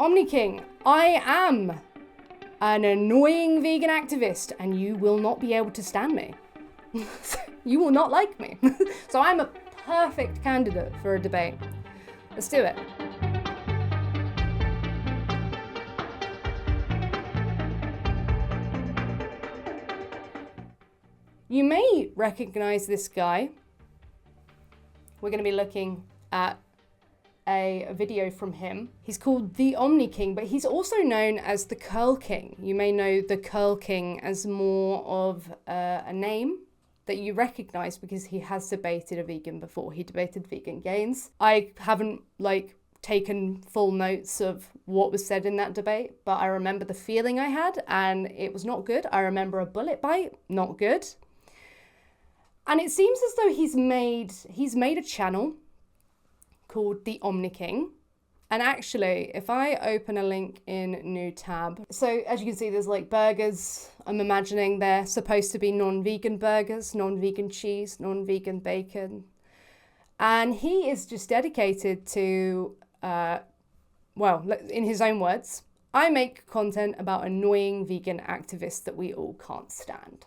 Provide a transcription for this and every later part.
Omniking, I am an annoying vegan activist and you will not be able to stand me. You will not like me. So I'm a perfect candidate for a debate. Let's do it. You may recognize this guy. We're going to be looking at a video from him. He's called the Omniking, but he's also known as the Curl King. You may know the Curl King as more of a name that you recognize because he has debated a vegan before. He debated VEGANS. I haven't taken full notes of what was said in that debate, but I remember the feeling I had and it was not good. I remember a bullet bite, not good. And it seems as though he's made a channel called the Omniking. And actually, if I open a link in new tab, so as you can see, there's like burgers. I'm imagining they're supposed to be non-vegan burgers, non-vegan cheese, non-vegan bacon. And he is just dedicated to, well, in his own words, I make content about annoying vegan activists that we all can't stand.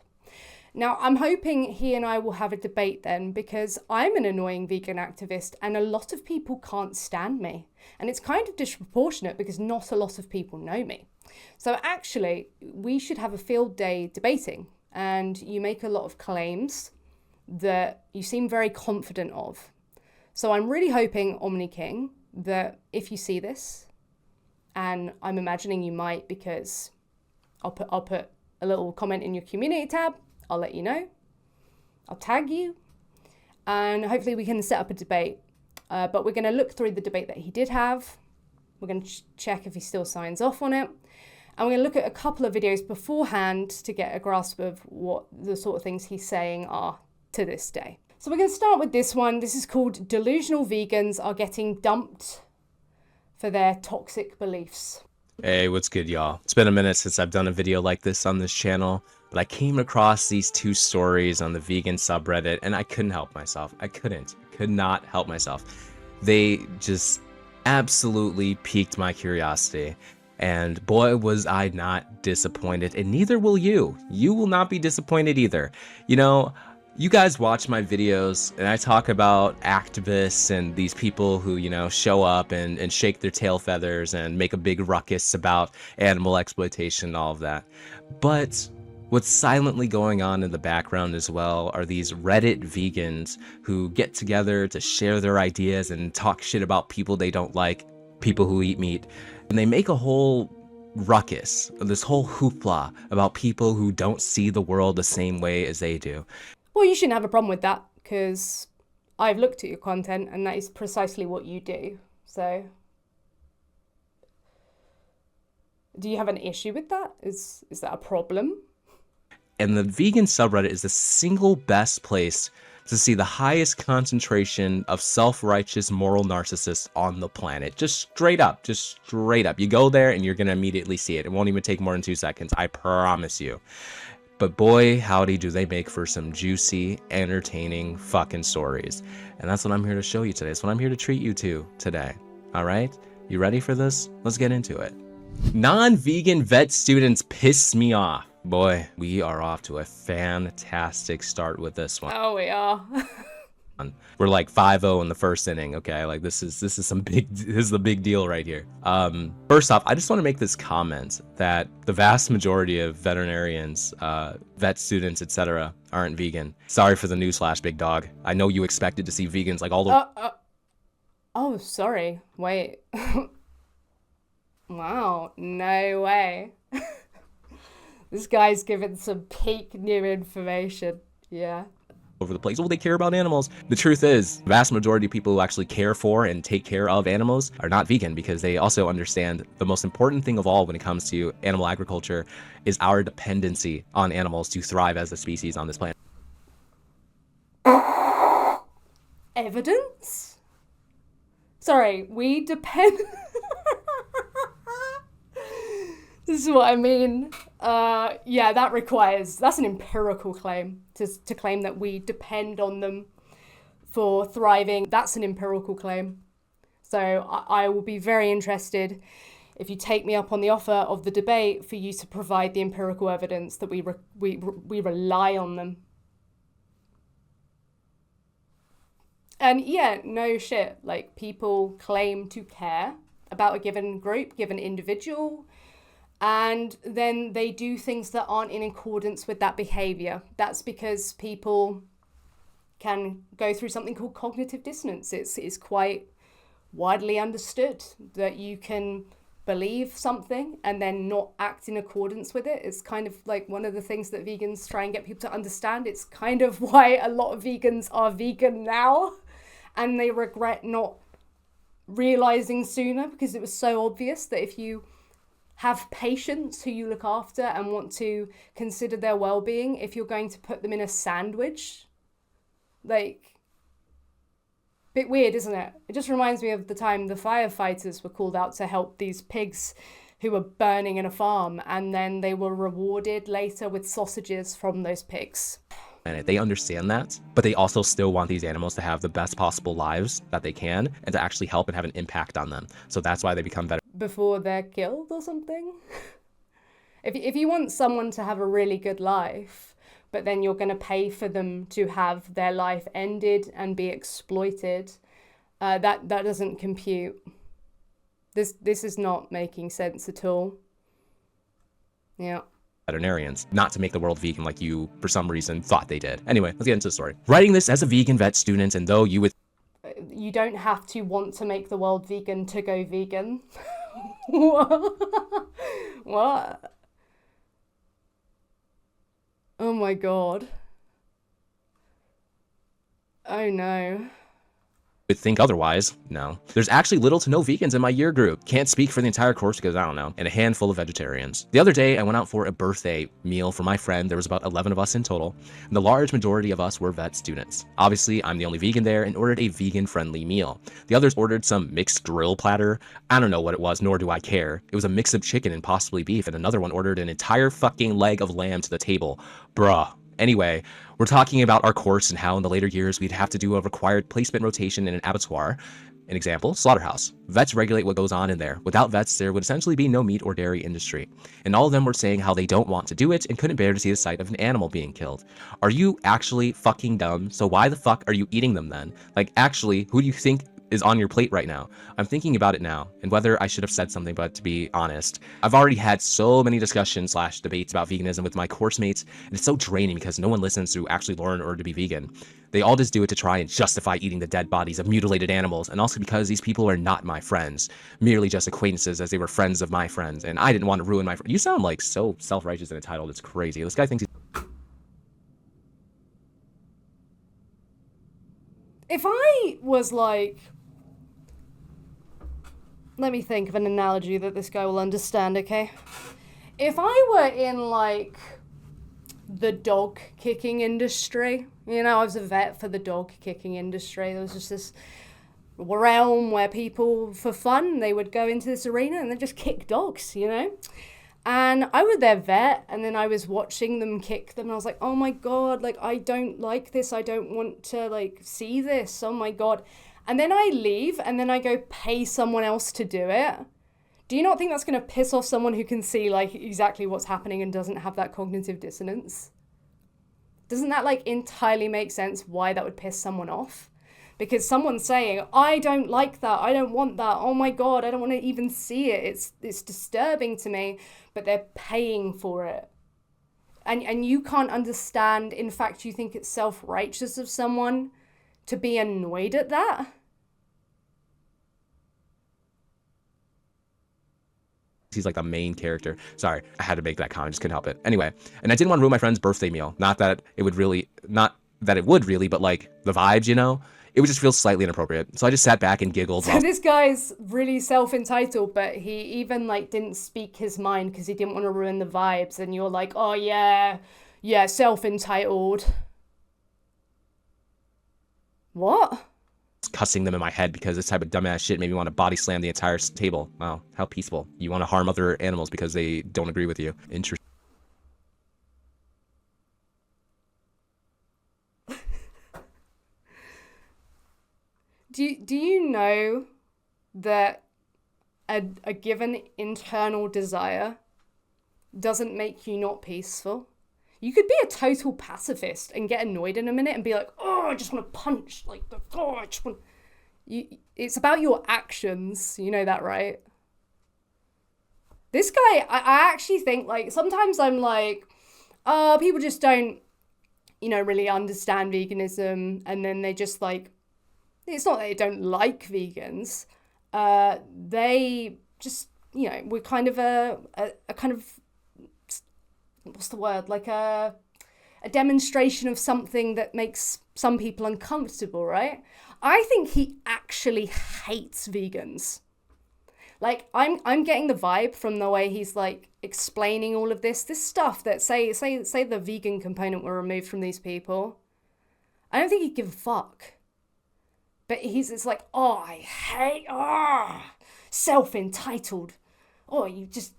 Now, I'm hoping he and I will have a debate then because I'm an annoying vegan activist and a lot of people can't stand me. And it's kind of disproportionate because not a lot of people know me. So actually, we should have a field day debating and you make a lot of claims that you seem very confident of. So I'm really hoping, Omniking, that if you see this, and I'm imagining you might because I'll put a little comment in your community tab, I'll let you know, I'll tag you, and hopefully we can set up a debate. But we're going to look through the debate that he did have. We're going to check if he still signs off on it. And we're going to look at a couple of videos beforehand to get a grasp of what the sort of things he's saying are to this day. So we're going to start with this one. This is called Delusional Vegans Are Getting Dumped for Their Toxic Beliefs. Hey, what's good, y'all? It's been a minute since I've done a video like this on this channel, but I came across these two stories on the vegan subreddit and I couldn't help myself. Could not help myself. They just absolutely piqued my curiosity. And boy, was I not disappointed, and neither will you. You will not be disappointed either. You know, you guys watch my videos and I talk about activists and these people who, you know, show up and shake their tail feathers and make a big ruckus about animal exploitation and all of that. But what's silently going on in the background as well are these Reddit vegans who get together to share their ideas and talk shit about people they don't like, people who eat meat. And they make a whole ruckus, this whole hoopla about people who don't see the world the same way as they do. Well, you shouldn't have a problem with that because I've looked at your content and that is precisely what you do. So, do you have an issue with that? Is that a problem? And the vegan subreddit is the single best place to see the highest concentration of self-righteous moral narcissists on the planet. Just straight up. You go there and you're going to immediately see it. It won't even take more than 2 seconds. I promise you. But boy, howdy do they make for some juicy, entertaining fucking stories. And that's what I'm here to show you today. That's what I'm here to treat you to today. All right? You ready for this? Let's get into it. Non-vegan vet students piss me off. Boy, we are off to a fantastic start with this one. Oh, we are. We're like 5-0 in the first inning, okay? Like this is the big deal right here. First off, I just want to make this comment that the vast majority of veterinarians, vet students, etc., aren't vegan. Sorry for the newsflash, big dog. I know you expected to see vegans like all the. Oh, sorry. Wait. Wow, no way. This guy's given some peak new information. Yeah. Over the place. Well, they care about animals. The truth is, the vast majority of people who actually care for and take care of animals are not vegan because they also understand the most important thing of all when it comes to animal agriculture is our dependency on animals to thrive as a species on this planet. Evidence? Sorry, we depend... This is what I mean. Yeah, that's an empirical claim to claim that we depend on them for thriving. That's an empirical claim. So I will be very interested if you take me up on the offer of the debate, for you to provide the empirical evidence that we rely on them. And yeah, no shit, like people claim to care about a given group, given individual, and then they do things that aren't in accordance with that behavior. That's because people can go through something called cognitive dissonance. It's quite widely understood that you can believe something and then not act in accordance with it. It's kind of like one of the things that vegans try and get people to understand. It's kind of why a lot of vegans are vegan now, and they regret not realizing sooner, because it was so obvious that if you have patients who you look after and want to consider their well-being, if you're going to put them in a sandwich, like, bit weird, isn't it? It just reminds me of the time the firefighters were called out to help these pigs who were burning in a farm, and then they were rewarded later with sausages from those pigs. And they understand that, but they also still want these animals to have the best possible lives that they can and to actually help and have an impact on them. So that's why they become better. Before they're killed or something? If you want someone to have a really good life, but then you're going to pay for them to have their life ended and be exploited, that doesn't compute. This is not making sense at all. Yeah. Veterinarians, not to make the world vegan like you, for some reason, thought they did. Anyway, let's get into the story. Writing this as a vegan vet student, and though you would... You don't have to want to make the world vegan to go vegan. What? Oh my god. Oh no. Would think otherwise. No. There's actually little to no vegans in my year group. Can't speak for the entire course because I don't know. And a handful of vegetarians. The other day, I went out for a birthday meal for my friend. There was about 11 of us in total, and the large majority of us were vet students. Obviously, I'm the only vegan there and ordered a vegan-friendly meal. The others ordered some mixed grill platter. I don't know what it was, nor do I care. It was a mix of chicken and possibly beef, and another one ordered an entire fucking leg of lamb to the table. Bruh. Anyway, we're talking about our course and how in the later years we'd have to do a required placement rotation in an abattoir. An example, slaughterhouse. Vets regulate what goes on in there. Without vets, there would essentially be no meat or dairy industry. And all of them were saying how they don't want to do it and couldn't bear to see the sight of an animal being killed. Are you actually fucking dumb? So why the fuck are you eating them then? Like, actually, who do you think is on your plate right now? I'm thinking about it now, and whether I should have said something, but to be honest, I've already had so many discussions / debates about veganism with my course mates, and it's so draining because no one listens to actually learn or to be vegan. They all just do it to try and justify eating the dead bodies of mutilated animals, and also because these people are not my friends, merely just acquaintances as they were friends of my friends, and I didn't want to ruin my You sound like so self-righteous and entitled, it's crazy. This guy thinks he's... If I was like... Let me think of an analogy that this guy will understand, okay? If I were in, like, the dog kicking industry, you know, I was a vet for the dog kicking industry. There was just this realm where people, for fun, they would go into this arena and then just kick dogs, you know? And I was their vet, and then I was watching them kick them, and I was like, oh my god, like, I don't like this. I don't want to, like, see this. Oh my god. And then I leave, and then I go pay someone else to do it. Do you not think that's going to piss off someone who can see, like, exactly what's happening and doesn't have that cognitive dissonance? Doesn't that, like, entirely make sense why that would piss someone off? Because someone's saying, I don't like that, I don't want that, oh my god, I don't want to even see it, it's disturbing to me, but they're paying for it. And you can't understand, in fact, you think it's self-righteous of someone to be annoyed at that? He's like the main character. Sorry, I had to make that comment, just couldn't help it. Anyway, and I didn't want to ruin my friend's birthday meal. Not that it would really, but like the vibes, you know? It would just feel slightly inappropriate. So I just sat back and giggled. So this guy's really self-entitled, but he even like didn't speak his mind because he didn't want to ruin the vibes. And you're like, oh yeah, self-entitled. What? Cussing them in my head because this type of dumbass shit made me want to body slam the entire table. Wow, how peaceful. You want to harm other animals because they don't agree with you. Interesting. Do you know that a given internal desire doesn't make you not peaceful. You could be a total pacifist and get annoyed in a minute and be like, oh, I just want to punch, like, oh, I just want... It's about your actions, you know that, right? This guy, I actually think, like, sometimes I'm like, oh, people just don't, you know, really understand veganism, and then they just, like, it's not that they don't like vegans, they just, you know, we're kind of a kind of, what's the word, like a demonstration of something that makes some people uncomfortable, right? I think he actually hates vegans. Like, I'm getting the vibe from the way he's, like, explaining all of this stuff that say the vegan component were removed from these people. I don't think he'd give a fuck. But it's like, oh, I hate, self-entitled. Oh, you just,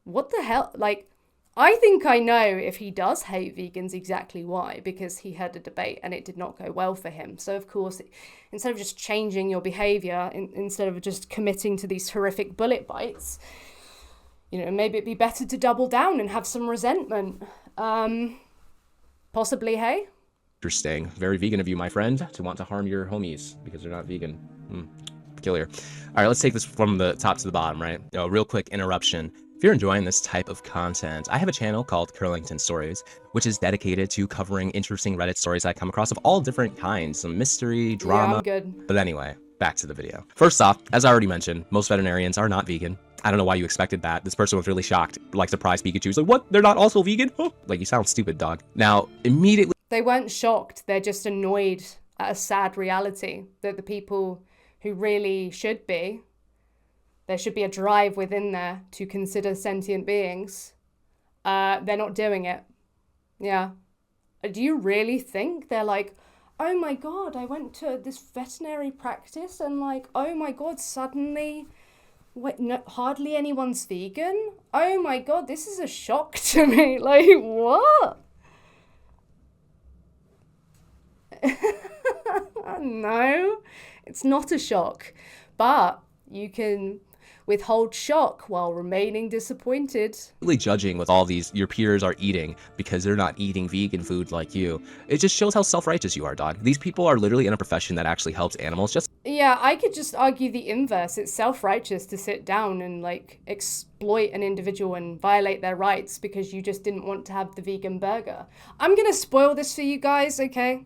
what the hell? Like, I think I know if he does hate vegans exactly why, because he had a debate and it did not go well for him. So, of course, instead of just changing your behavior, instead of just committing to these horrific bullet bites, you know, maybe it'd be better to double down and have some resentment. Possibly, hey? Interesting. Very vegan of you, my friend, to want to harm your homies because they're not vegan. Peculiar. All right, let's take this from the top to the bottom, right? Real quick interruption. If you're enjoying this type of content, I have a channel called Curlington Stories, which is dedicated to covering interesting Reddit stories I come across of all different kinds, some mystery, drama. Yeah, I'm good. But anyway, back to the video. First off, as I already mentioned, most veterinarians are not vegan. I don't know why you expected that. This person was really shocked, like surprised Pikachu. He's like, what? They're not also vegan? Huh? Like, you sound stupid, dog. Now, immediately... They weren't shocked. They're just annoyed at a sad reality that the people who really should be, there should be a drive within there to consider sentient beings. They're not doing it. Yeah. Do you really think they're like, oh my God, I went to this veterinary practice and like, oh my God, suddenly, wait, no, hardly anyone's vegan? Oh my God, this is a shock to me. Like, what? No, it's not a shock, but you can withhold shock while remaining disappointed. Judging with all these your peers are eating because they're not eating vegan food like you. It just shows how self-righteous you are, dog. These people are literally in a profession that actually helps animals. Just yeah, I could just argue the inverse. It's self-righteous to sit down and like exploit an individual and violate their rights because you just didn't want to have the vegan burger. I'm gonna spoil this for you guys, okay?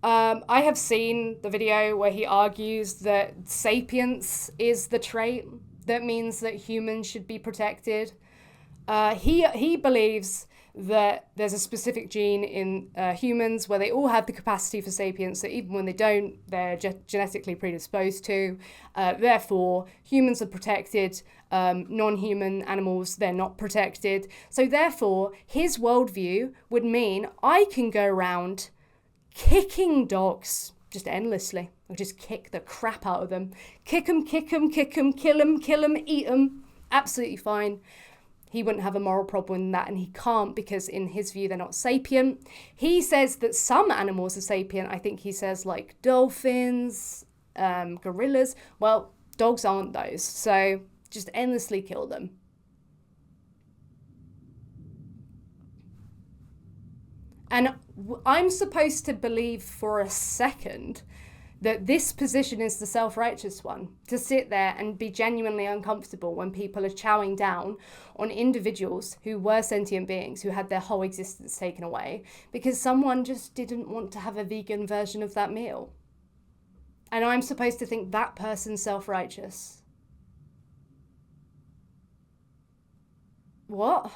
I have seen the video where he argues that sapience is the trait that means that humans should be protected. He believes that there's a specific gene in humans where they all have the capacity for sapience, that even when they don't, they're genetically predisposed to. Therefore, humans are protected, non-human animals, they're not protected. So therefore, his worldview would mean I can go around kicking dogs just endlessly. I'll just kick the crap out of them. Kick them, kick them, kick them, kill them, eat them. Absolutely fine. He wouldn't have a moral problem in that, and he can't because in his view they're not sapient. He says that some animals are sapient. I think he says like dolphins, gorillas. Well, dogs aren't those, so just endlessly kill them. And I'm supposed to believe for a second that this position is the self-righteous one, to sit there and be genuinely uncomfortable when people are chowing down on individuals who were sentient beings, who had their whole existence taken away, because someone just didn't want to have a vegan version of that meal. And I'm supposed to think that person's self-righteous. What?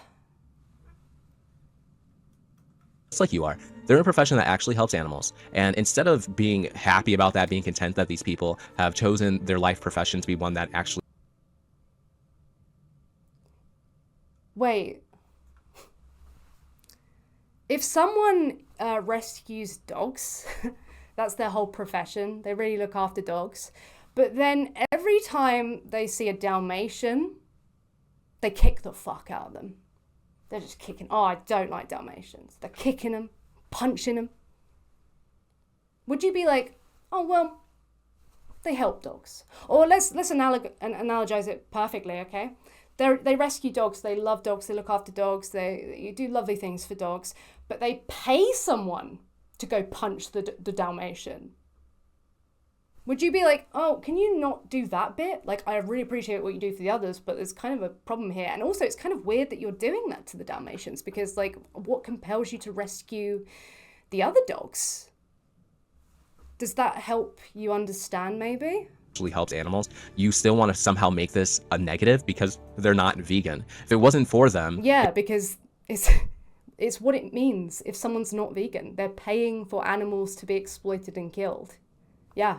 just like you are. They're in a profession that actually helps animals. And instead of being happy about that, being content that these people have chosen their life profession to be one that actually... Wait. If someone rescues dogs, that's their whole profession. They really look after dogs. But then every time they see a Dalmatian, they kick the fuck out of them. They're just kicking. Oh, I don't like Dalmatians. They're kicking them, punching them. Would you be like, oh, well, They help dogs. Or let's analogize it perfectly, okay? They rescue dogs, they love dogs, they look after dogs, they do lovely things for dogs, but they pay someone to go punch the Dalmatian. Would you be like, oh, can you not do that bit? Like, I really appreciate what you do for the others, but there's kind of a problem here. And also, it's kind of weird that you're doing that to the Dalmatians, because, like, what compels you to rescue the other dogs? Does that help you understand, maybe? Actually helps animals, you still want to somehow make this a negative because they're not vegan. If it wasn't for them... Yeah, because it's what it means if someone's not vegan. They're paying for animals to be exploited and killed. Yeah.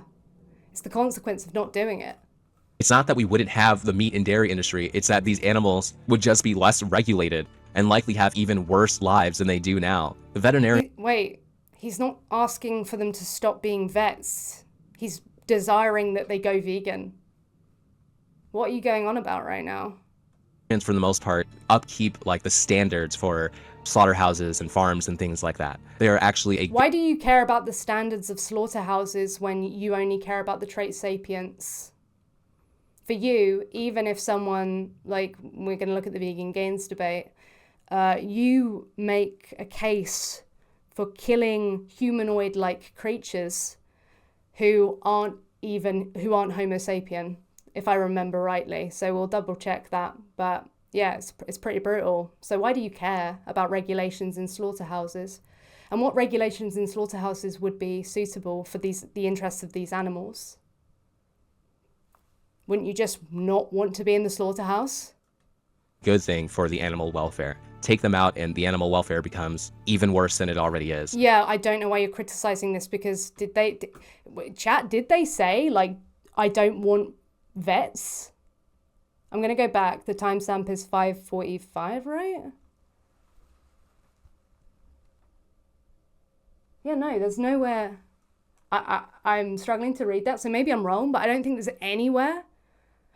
It's the consequence of not doing it. It's not that we wouldn't have the meat and dairy industry, it's that these animals would just be less regulated and likely have even worse lives than they do now. The veterinarian... Wait, he's not asking for them to stop being vets. He's desiring that they go vegan. What are you going on about right now? For the most part, upkeep like the standards for slaughterhouses and farms and things like that. They are actually a... Why do you care about the standards of slaughterhouses when you only care about the trait sapiens? For you, even if someone, like, we're going to look at the vegan gains debate, you make a case for killing humanoid-like creatures who aren't Homo sapien, if I remember rightly. So we'll double check that. But yeah, it's pretty brutal. So why do you care about regulations in slaughterhouses? And what regulations in slaughterhouses would be suitable for the interests of these animals? Wouldn't you just not want to be in the slaughterhouse? Good thing for the animal welfare. Take them out and the animal welfare becomes even worse than it already is. Yeah, I don't know why you're criticizing this, because did they say, like, I don't want vets? I'm going to go back. The timestamp is 5:45, right? Yeah, no, there's nowhere. I'm struggling to read that, so maybe I'm wrong, but I don't think there's anywhere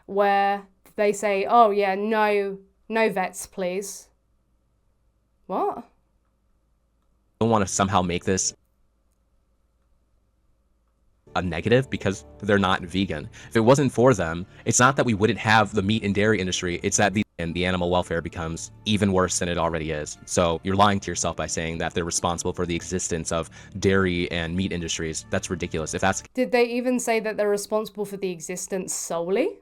where they say, oh yeah, no vets, please. What? I don't want to somehow make this a negative because they're not vegan. If it wasn't for them, it's not that we wouldn't have the meat and dairy industry, it's that the animal welfare becomes even worse than it already is. So you're lying to yourself by saying that they're responsible for the existence of dairy and meat industries. That's ridiculous. If that's... Did they even say that they're responsible for the existence solely?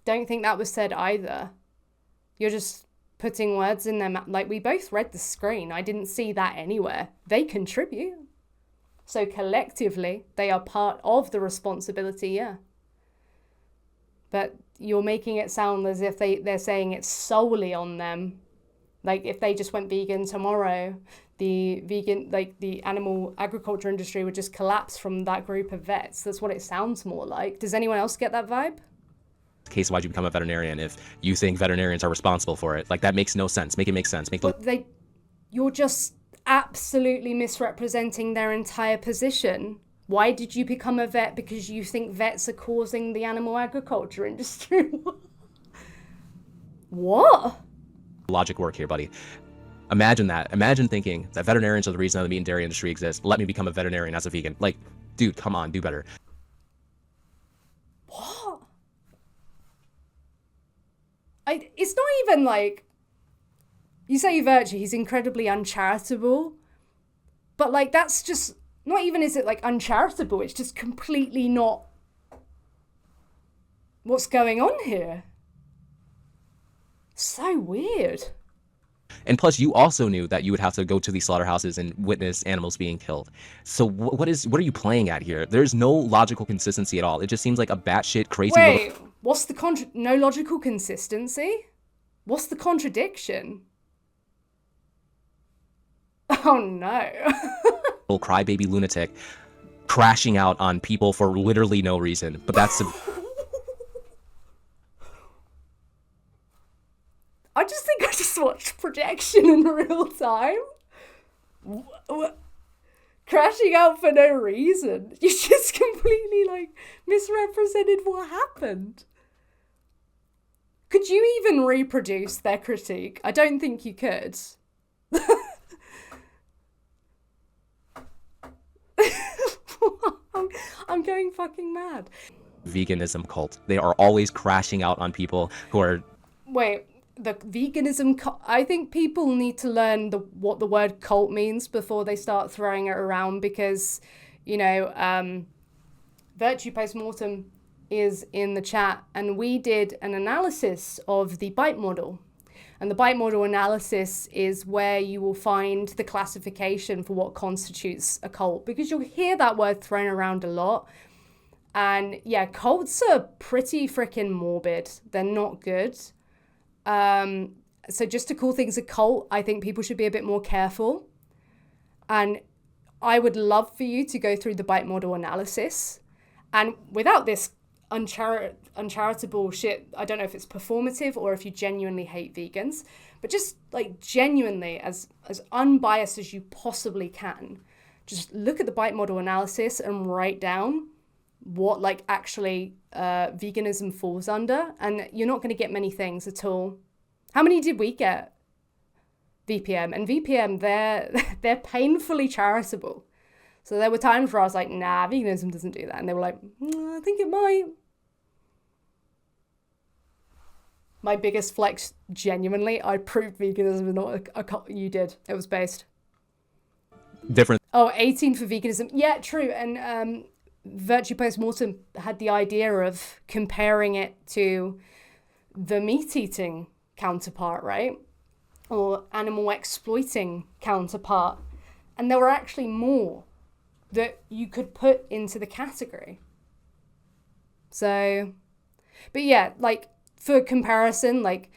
Don't think that was said either. You're just putting words in their mouth. Like, we both read the screen. I didn't see that anywhere. They contribute. So collectively, they are part of the responsibility, yeah. But you're making it sound as if they're saying it's solely on them. Like, if they just went vegan tomorrow, the animal agriculture industry would just collapse from that group of vets. That's what it sounds more like. Does anyone else get that vibe? Case, why'd you become a veterinarian if you think veterinarians are responsible for it? Like, that makes no sense. Make it make sense. You're just absolutely misrepresenting their entire position. Why did you become a vet? Because you think vets are causing the animal agriculture industry? What? Logic work here, buddy. Imagine that. Imagine thinking that veterinarians are the reason that the meat and dairy industry exists. Let me become a veterinarian as a vegan. Like, dude, come on, do better. What? It's not even like, you say Virtue, he's incredibly uncharitable, but like, that's just, not even is it like uncharitable, it's just completely not what's going on here. So weird. And plus, you also knew that you would have to go to these slaughterhouses and witness animals being killed. So what are you playing at here? There's no logical consistency at all. It just seems like a batshit crazy... Wait, what's the no logical consistency? What's the contradiction? Oh no. Little crybaby lunatic crashing out on people for literally no reason. But that's... I just think I just watched projection in real time. Crashing out for no reason. You just completely, like, misrepresented what happened. Could you even reproduce their critique? I don't think you could. I'm going fucking mad. veganism cult. They are always crashing out on people who are... Wait, the veganism cult, I think people need to learn what the word cult means before they start throwing it around, because, you know, Virtue Postmortem is in the chat, and we did an analysis of the bite model. And the bite model analysis is where you will find the classification for what constitutes a cult, because you'll hear that word thrown around a lot. And yeah, cults are pretty freaking morbid. They're not good. So just to call things a cult, I think people should be a bit more careful. And I would love for you to go through the bite model analysis. And without this uncharitable shit, I don't know if it's performative or if you genuinely hate vegans, but just like genuinely as unbiased as you possibly can, just look at the bite model analysis and write down what like actually veganism falls under, and you're not going to get many things at all. How many did we get? VPM. And VPM, they're painfully charitable. So there were times where I was like, nah, veganism doesn't do that. And they were like, I think it might. My biggest flex, genuinely, I proved veganism is not a cult. You did. It was based. Different. Oh, 18 for veganism. Yeah, true. And Virtue Postmortem had the idea of comparing it to the meat-eating counterpart, right? Or animal exploiting counterpart. And there were actually more that you could put into the category. So, but yeah, like for comparison, like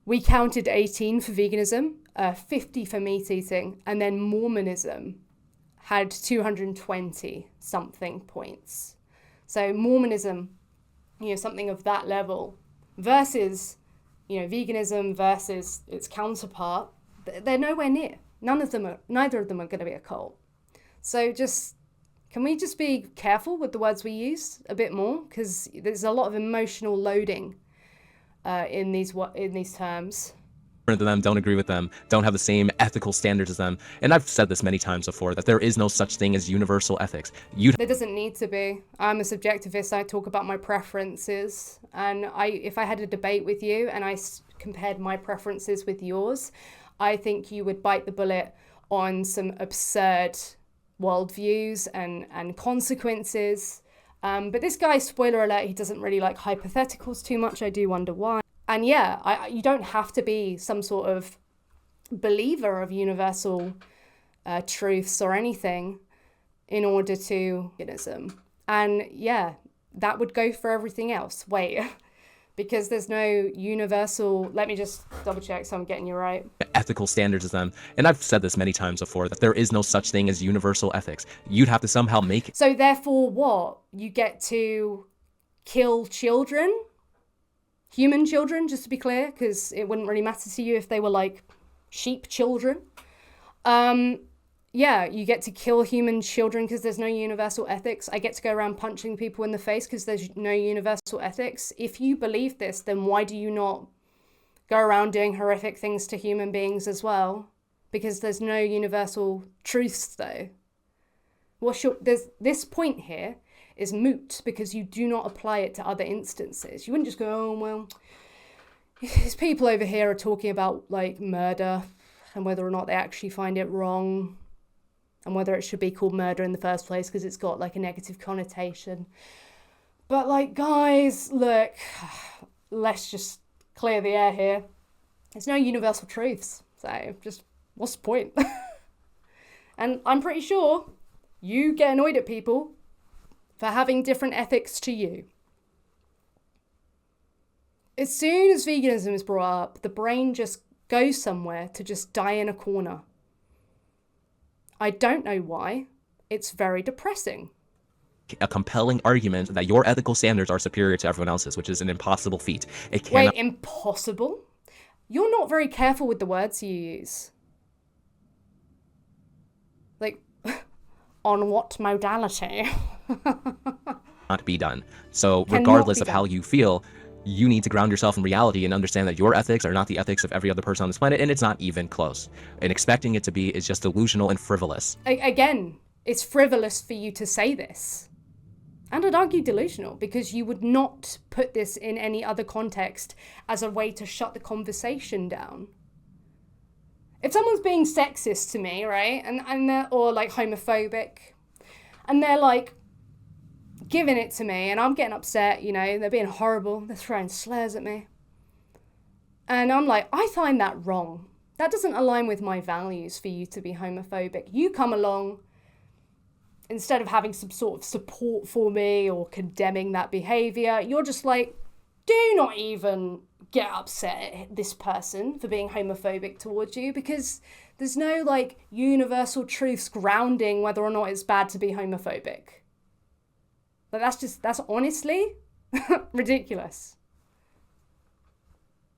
we counted 18 for veganism, 50 for meat eating, and then Mormonism had 220 something points. So Mormonism, you know, something of that level versus, you know, veganism versus its counterpart, they're nowhere near. Neither of them are going to be a cult. So can we just be careful with the words we use a bit more? Because there's a lot of emotional loading in these terms. To them, don't agree with them, don't have the same ethical standards as them. And I've said this many times before, that there is no such thing as universal ethics. There doesn't need to be. I'm a subjectivist. I talk about my preferences. And if I had a debate with you and I compared my preferences with yours, I think you would bite the bullet on some absurd worldviews and consequences. But this guy, spoiler alert, he doesn't really like hypotheticals too much. I do wonder why. And yeah, you don't have to be some sort of believer of universal truths or anything in order to veganism. And yeah, that would go for everything else. Wait, because there's no universal, let me just double check so I'm getting you right. Ethical standards as them. And I've said this many times before, that there is no such thing as universal ethics. You'd have to somehow make it. So therefore what? You get to kill children? Human children, just to be clear, because it wouldn't really matter to you if they were like sheep children. Yeah, you get to kill human children because there's no universal ethics. I get to go around punching people in the face because there's no universal ethics. If you believe this, then why do you not go around doing horrific things to human beings as well? Because there's no universal truths, though. This point here is moot because you do not apply it to other instances. You wouldn't just go, oh, well, these people over here are talking about like murder and whether or not they actually find it wrong and whether it should be called murder in the first place because it's got like a negative connotation. But like, guys, look, let's just clear the air here. There's no universal truths. So just, what's the point? And I'm pretty sure you get annoyed at people for having different ethics to you. As soon as veganism is brought up, the brain just goes somewhere to just die in a corner. I don't know why. It's very depressing. A compelling argument that your ethical standards are superior to everyone else's, which is an impossible feat. It cannot... Wait, impossible? You're not very careful with the words you use. Like, on what modality? Not be done. So regardless of how you feel, you need to ground yourself in reality and understand that your ethics are not the ethics of every other person on this planet, and it's not even close. And expecting it to be is just delusional and frivolous. Again, it's frivolous for you to say this. And I'd argue delusional, because you would not put this in any other context as a way to shut the conversation down. If someone's being sexist to me, right, and they're, or like homophobic, and they're like giving it to me, and I'm getting upset, you know, they're being horrible, they're throwing slurs at me, and I'm like, I find that wrong. That doesn't align with my values for you to be homophobic. You come along, instead of having some sort of support for me or condemning that behavior, you're just like, do not even get upset at this person for being homophobic towards you, because there's no like universal truths grounding whether or not it's bad to be homophobic. But that's honestly ridiculous.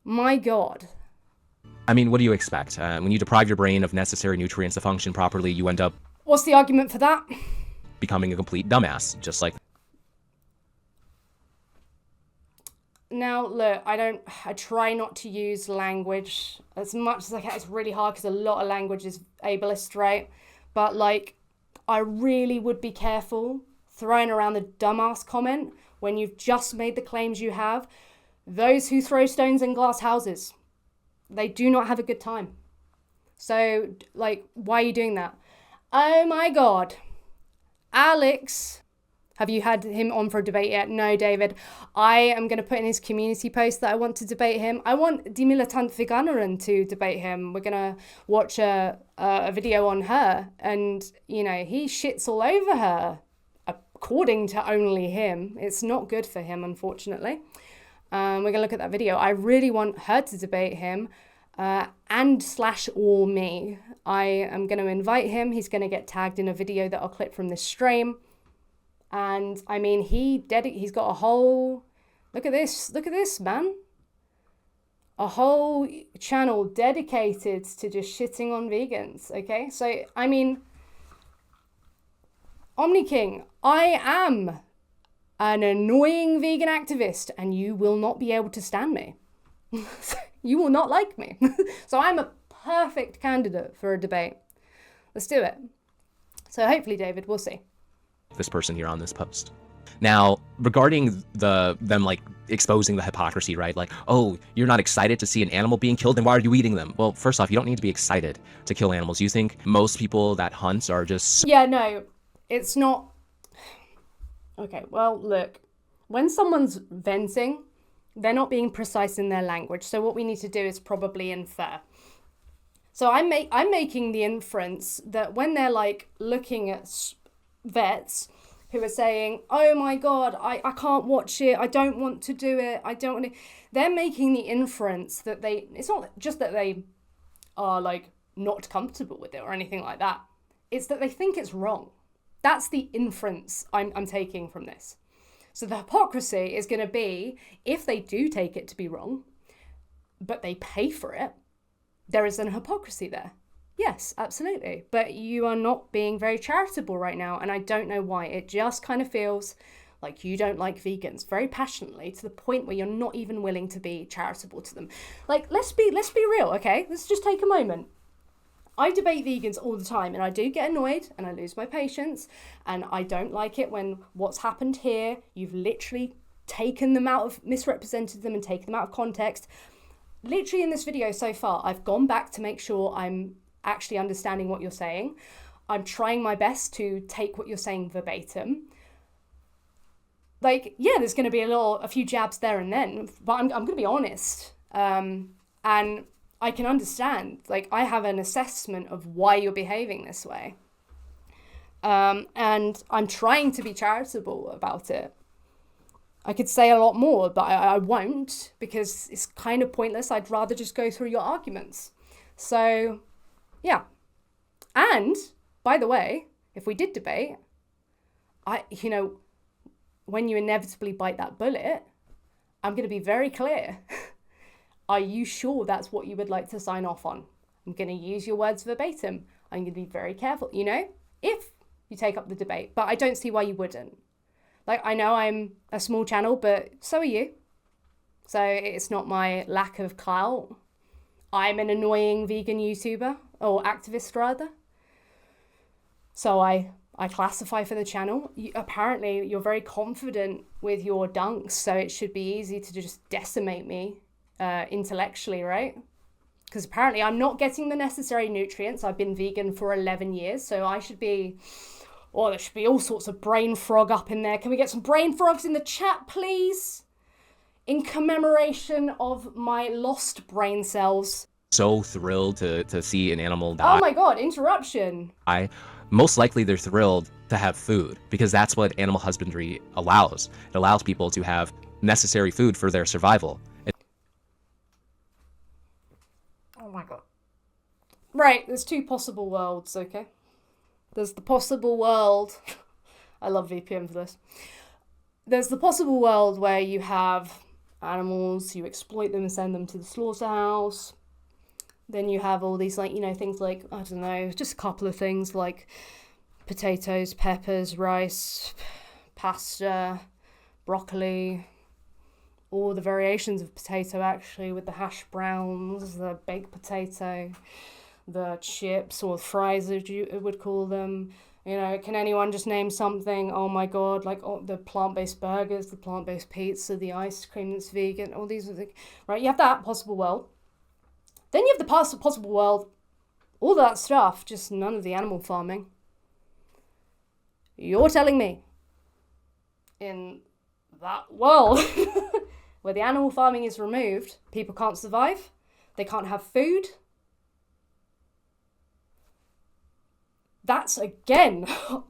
My God. I mean, what do you expect? When you deprive your brain of necessary nutrients to function properly, you end up... What's the argument for that? Becoming a complete dumbass, just like... Now, look, I try not to use language as much as I can. It's really hard because a lot of language is ableist, right? But like, I really would be careful throwing around the dumbass comment when you've just made the claims you have. Those who throw stones in glass houses, they do not have a good time. So, like, why are you doing that? Oh my God. Alex, have you had him on for a debate yet? No, David. I am going to put in his community post that I want to debate him. I want Die Militant Veganerin to debate him. We're going to watch a video on her, and, you know, he shits all over her, according to only him. It's not good for him, unfortunately. We're going to look at that video. I really want her to debate him, and/or me. I am going to invite him. He's going to get tagged in a video that I'll clip from this stream. And I mean, he's got a whole, look at this, man. A whole channel dedicated to just shitting on vegans, okay? So, I mean, Omniking, I am an annoying vegan activist, and you will not be able to stand me. You will not like me. So I'm a perfect candidate for a debate. Let's do it. So hopefully, David, we'll see. This person here on this post. Now, regarding them like exposing the hypocrisy, right? Like, oh, you're not excited to see an animal being killed, then why are you eating them? Well, first off, you don't need to be excited to kill animals. You think most people that hunt are just... Yeah, no, it's not. Okay, well, look, when someone's venting, they're not being precise in their language. So what we need to do is probably infer. So I'm making the inference that when they're like looking at vets who are saying, oh my God, I can't watch it, I don't want to do it, I don't want to, they're making the inference that it's not just that they are like not comfortable with it or anything like that. It's that they think it's wrong. That's the inference I'm taking from this. So the hypocrisy is going to be, if they do take it to be wrong, but they pay for it, there is an hypocrisy there. Yes, absolutely. But you are not being very charitable right now, and I don't know why. It just kind of feels like you don't like vegans very passionately, to the point where you're not even willing to be charitable to them. Like, let's be real, okay? Let's just take a moment. I debate vegans all the time, and I do get annoyed and I lose my patience, and I don't like it when what's happened here, you've literally misrepresented them and taken them out of context. Literally in this video so far, I've gone back to make sure I'm actually understanding what you're saying. I'm trying my best to take what you're saying verbatim. Like, yeah, there's going to be a few jabs there and then, but I'm going to be honest. And I can understand, like, I have an assessment of why you're behaving this way. And I'm trying to be charitable about it. I could say a lot more, but I won't, because it's kind of pointless. I'd rather just go through your arguments. So, yeah. And, by the way, if we did debate, when you inevitably bite that bullet, I'm going to be very clear. Are you sure that's what you would like to sign off on? I'm going to use your words verbatim. I'm going to be very careful, if you take up the debate. But I don't see why you wouldn't. Like, I know I'm a small channel, but so are you. So it's not my lack of clout. I'm an annoying vegan YouTuber, or activist rather. So I I classify for the channel. Apparently, you're very confident with your dunks, so it should be easy to just decimate me intellectually, right? Because apparently I'm not getting the necessary nutrients. I've been vegan for 11 years, so I should be... Oh, there should be all sorts of brain frog up in there. Can we get some brain frogs in the chat, please? In commemoration of my lost brain cells. So thrilled to see an animal die. Oh my god, interruption. Most likely they're thrilled to have food, because that's what animal husbandry allows. It allows people to have necessary food for their survival. Oh my god. Right, there's two possible worlds, okay? There's the possible world... I love VPN for this. There's the possible world where you have animals, you exploit them and send them to the slaughterhouse. Then you have all these, like, you know, things like, I don't know, just a couple of things like potatoes, peppers, rice, pasta, broccoli, all the variations of potato, actually, with the hash browns, the baked potato, the chips or fries, as you would call them. You know, can anyone just name something? Oh my god, like the plant-based burgers, the plant-based pizza, the ice cream that's vegan, all these are the... Right, you have that possible world. Then you have the possible world, all that stuff, just none of the animal farming. You're telling me, in that world, where the animal farming is removed, people can't survive, they can't have food. That's again,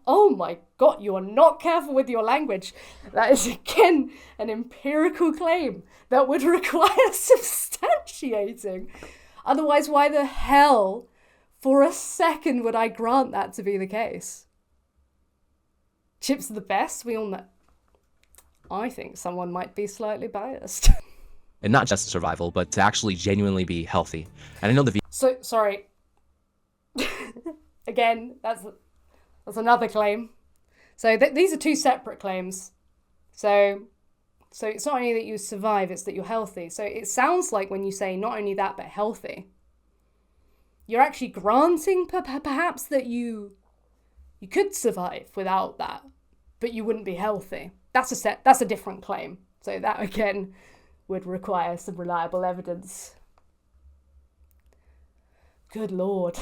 oh my god, you are not careful with your language. That is again an empirical claim that would require substantiating. Otherwise, why the hell, for a second, would I grant that to be the case? Chips are the best, we all know. I think someone might be slightly biased. And not just survival, but to actually genuinely be healthy. And I know the... So, sorry. Again, that's another claim. So these are two separate claims. So it's not only that you survive, it's that you're healthy. So it sounds like when you say not only that, but healthy, you're actually granting perhaps that you could survive without that, but you wouldn't be healthy. That's a different claim. So that again would require some reliable evidence. Good Lord.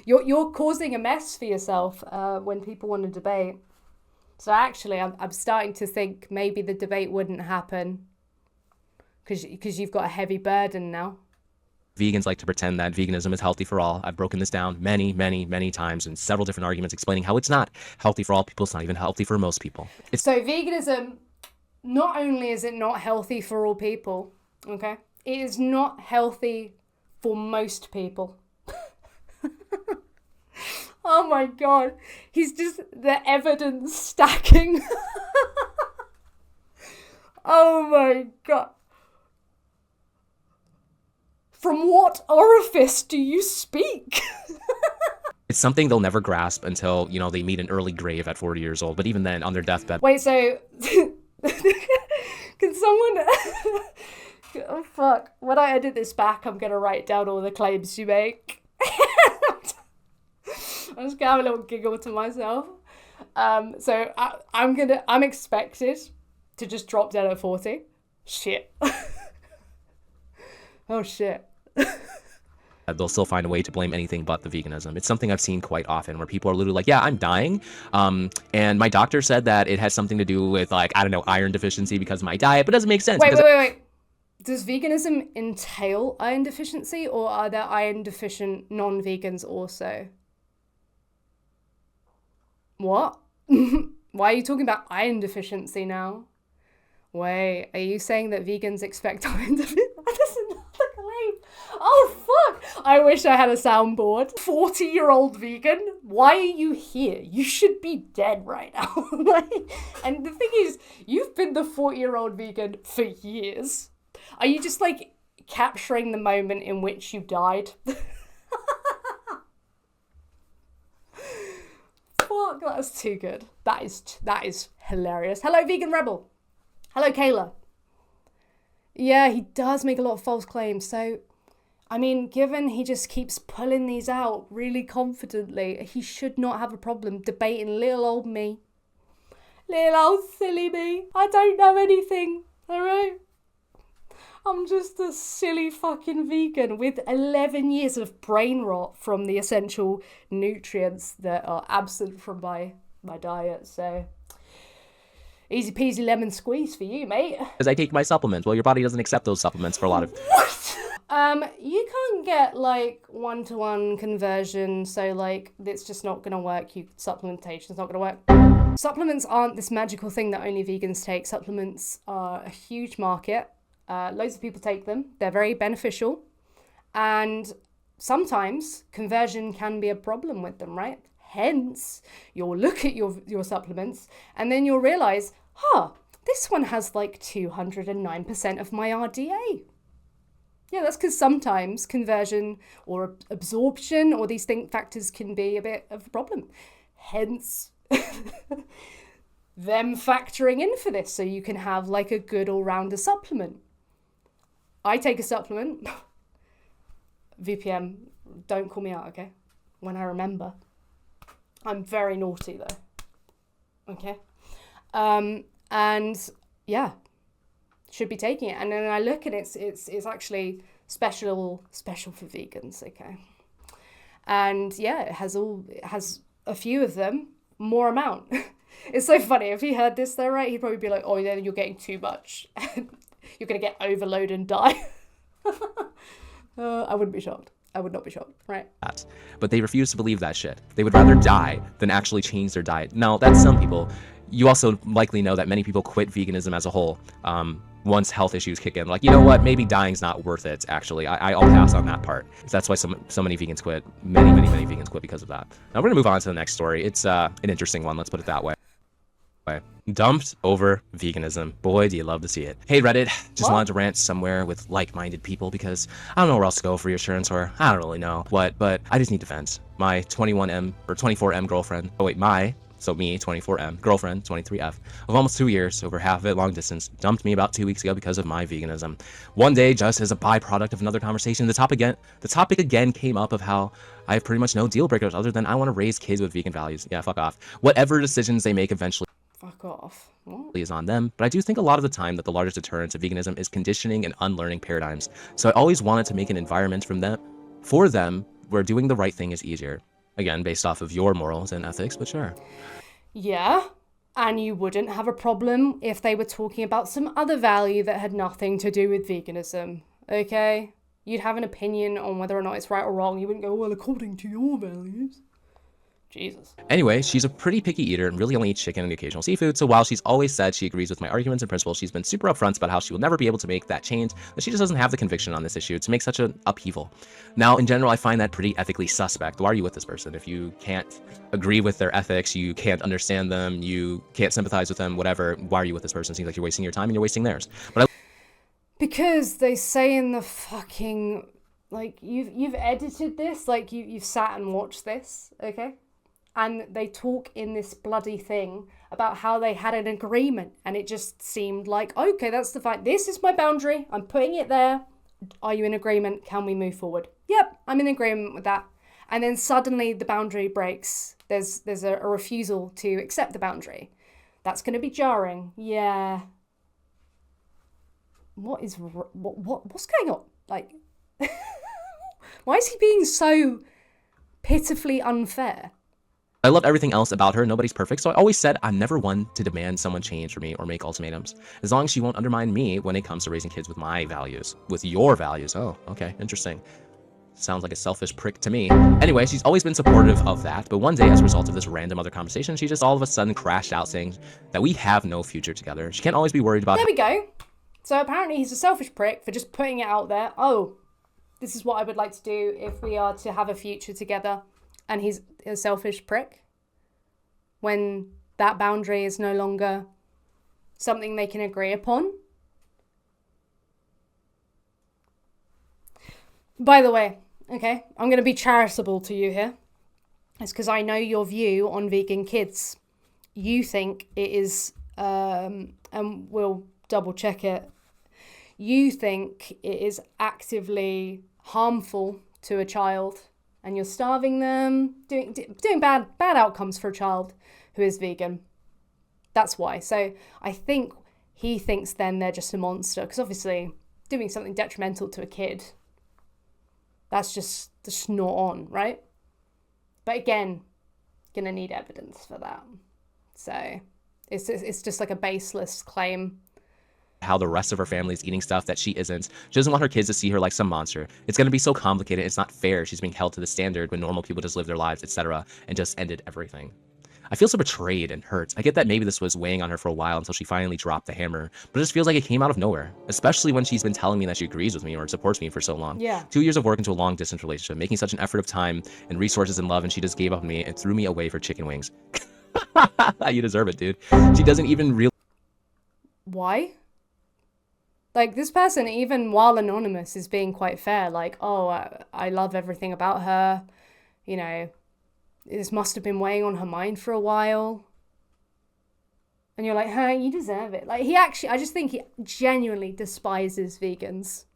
You're causing a mess for yourself when people want to debate. So actually, I'm starting to think maybe the debate wouldn't happen because you've got a heavy burden now. Vegans like to pretend that veganism is healthy for all. I've broken this down many, many, many times in several different arguments explaining how it's not healthy for all people. It's not even healthy for most people. So veganism, not only is it not healthy for all people, okay, it is not healthy for most people. Oh my god, he's just the evidence stacking. Oh my god. From what orifice do you speak? It's something they'll never grasp until, you know, they meet an early grave at 40 years old. But even then, on their deathbed... Wait, so... Can someone... Oh fuck. When I edit this back, I'm gonna write down all the claims you make. I'm just gonna have a little giggle to myself. So I'm expected to just drop dead at 40. Shit. Oh shit. They'll still find a way to blame anything but the veganism. It's something I've seen quite often where people are literally like, yeah, I'm dying. And my doctor said that it has something to do with, like, I don't know, iron deficiency because of my diet, but it doesn't make sense. Wait. Does veganism entail iron deficiency, or are there iron deficient non-vegans also? What? Why are you talking about iron deficiency now? Wait, are you saying that vegans expect iron deficiency? That's another claim. Oh, fuck. I wish I had a soundboard. 40-year-old vegan? Why are you here? You should be dead right now. And the thing is, you've been the 40-year-old vegan for years. Are you just, like, capturing the moment in which you died? Fuck, that's too good. That is hilarious. Hello, Vegan Rebel. Hello, Kayla. Yeah, he does make a lot of false claims. So I mean, given he just keeps pulling these out really confidently, he should not have a problem debating little old me. Little old silly me. I don't know anything, alright? I'm just a silly fucking vegan with 11 years of brain rot from the essential nutrients that are absent from my diet, so easy peasy lemon squeeze for you, mate. Because I take my supplements. Well, your body doesn't accept those supplements for a lot of... What? You can't get like one-to-one conversion, so like it's just not gonna work. Supplementation's not gonna work. Supplements aren't this magical thing that only vegans take. Supplements are a huge market. Loads of people take them. They're very beneficial, and sometimes conversion can be a problem with them, right? Hence, you'll look at your supplements and then you'll realize, this one has like 209% of my RDA. Yeah, that's because sometimes conversion or absorption or these factors can be a bit of a problem. Hence, them factoring in for this so you can have like a good all-rounder supplement. I take a supplement. VPM, don't call me out, okay? When I remember. I'm very naughty though. Okay? And yeah, should be taking it. And then I look and it's actually special for vegans, okay? And yeah, it has a few of them, more amount. It's so funny. If he heard this though, right, he'd probably be like, oh, then you're getting too much. You're going to get overload and die. I wouldn't be shocked. I would not be shocked, right? But they refuse to believe that shit. They would rather die than actually change their diet. Now, that's some people. You also likely know that many people quit veganism as a whole once health issues kick in. Like, you know what? Maybe dying's not worth it, actually. I'll pass on that part. That's why so many vegans quit. Many vegans quit because of that. Now, we're going to move on to the next story. It's an interesting one. Let's put it that way. Dumped over veganism. Boy, do you love to see it. Hey, Reddit. Just wanted to rant somewhere with like-minded people because I don't know where else to go for reassurance, or I don't really know what, but I just need defense. My 21M or 24M girlfriend. Oh wait, me, 24M, girlfriend, 23F, of almost 2 years, over half of it long distance, dumped me about 2 weeks ago because of my veganism. One day, just as a byproduct of another conversation, the topic again came up of how I have pretty much no deal breakers other than I want to raise kids with vegan values. Yeah, fuck off. Whatever decisions they make eventually fuck off. What? Is on them, but I do think a lot of the time that the largest deterrent to veganism is conditioning and unlearning paradigms. So I always wanted to make an environment for them where doing the right thing is easier. Again, based off of your morals and ethics, but sure. Yeah, and you wouldn't have a problem if they were talking about some other value that had nothing to do with veganism, okay? You'd have an opinion on whether or not it's right or wrong. You wouldn't go, well, according to your values. Jesus. Anyway, she's a pretty picky eater and really only eats chicken and occasional seafood, so while she's always said she agrees with my arguments and principles, she's been super upfront about how she will never be able to make that change, that she just doesn't have the conviction on this issue to make such an upheaval. Now, in general, I find that pretty ethically suspect. Why are you with this person? If you can't agree with their ethics, you can't understand them, you can't sympathize with them, whatever, why are you with this person? It seems like you're wasting your time and you're wasting theirs. Because they say in the fucking, like, you've edited this, like, you've sat and watched this, okay? And they talk in this bloody thing about how they had an agreement. And it just seemed like, okay, that's the fight. This is my boundary. I'm putting it there. Are you in agreement? Can we move forward? Yep, I'm in agreement with that. And then suddenly the boundary breaks. There's a refusal to accept the boundary. That's going to be jarring. Yeah. What's going on? Like, why is he being so pitifully unfair? I loved everything else about her. Nobody's perfect, so I always said I'm never one to demand someone change for me or make ultimatums, as long as she won't undermine me when it comes to raising kids with my values. With your values. Oh, okay, interesting. Sounds like a selfish prick to me. Anyway, she's always been supportive of that, but one day, as a result of this random other conversation, she just all of a sudden crashed out saying that we have no future together. She can't always be worried about... There we go. So apparently he's a selfish prick for just putting it out there. Oh, this is what I would like to do if we are to have a future together. And he's a selfish prick when that boundary is no longer something they can agree upon. By the way, okay, I'm going to be charitable to you here. It's because I know your view on vegan kids. You think it is, and we'll double check it, you think it is actively harmful to a child and you're starving them, doing bad outcomes for a child who is vegan. That's why. So I think he thinks then they're just a monster, because obviously doing something detrimental to a kid, that's just not on, right? But again, gonna need evidence for that. So it's just like a baseless claim. How the rest of her family is eating stuff that she isn't. She doesn't want her kids to see her like some monster. It's going to be so complicated. It's not fair. She's being held to the standard when normal people just live their lives, etc., and just ended everything. I feel so betrayed and hurt. I get that maybe this was weighing on her for a while until she finally dropped the hammer, but it just feels like it came out of nowhere, especially when she's been telling me that she agrees with me or supports me for so long. Yeah. 2 years of work into a long-distance relationship, making such an effort of time and resources and love, and she just gave up on me and threw me away for chicken wings. You deserve it, dude. She doesn't even really... Why? Like, this person, even while anonymous, is being quite fair. Like, oh, I love everything about her. You know, this must have been weighing on her mind for a while. And you're like, huh, you deserve it. Like, I just think he genuinely despises vegans.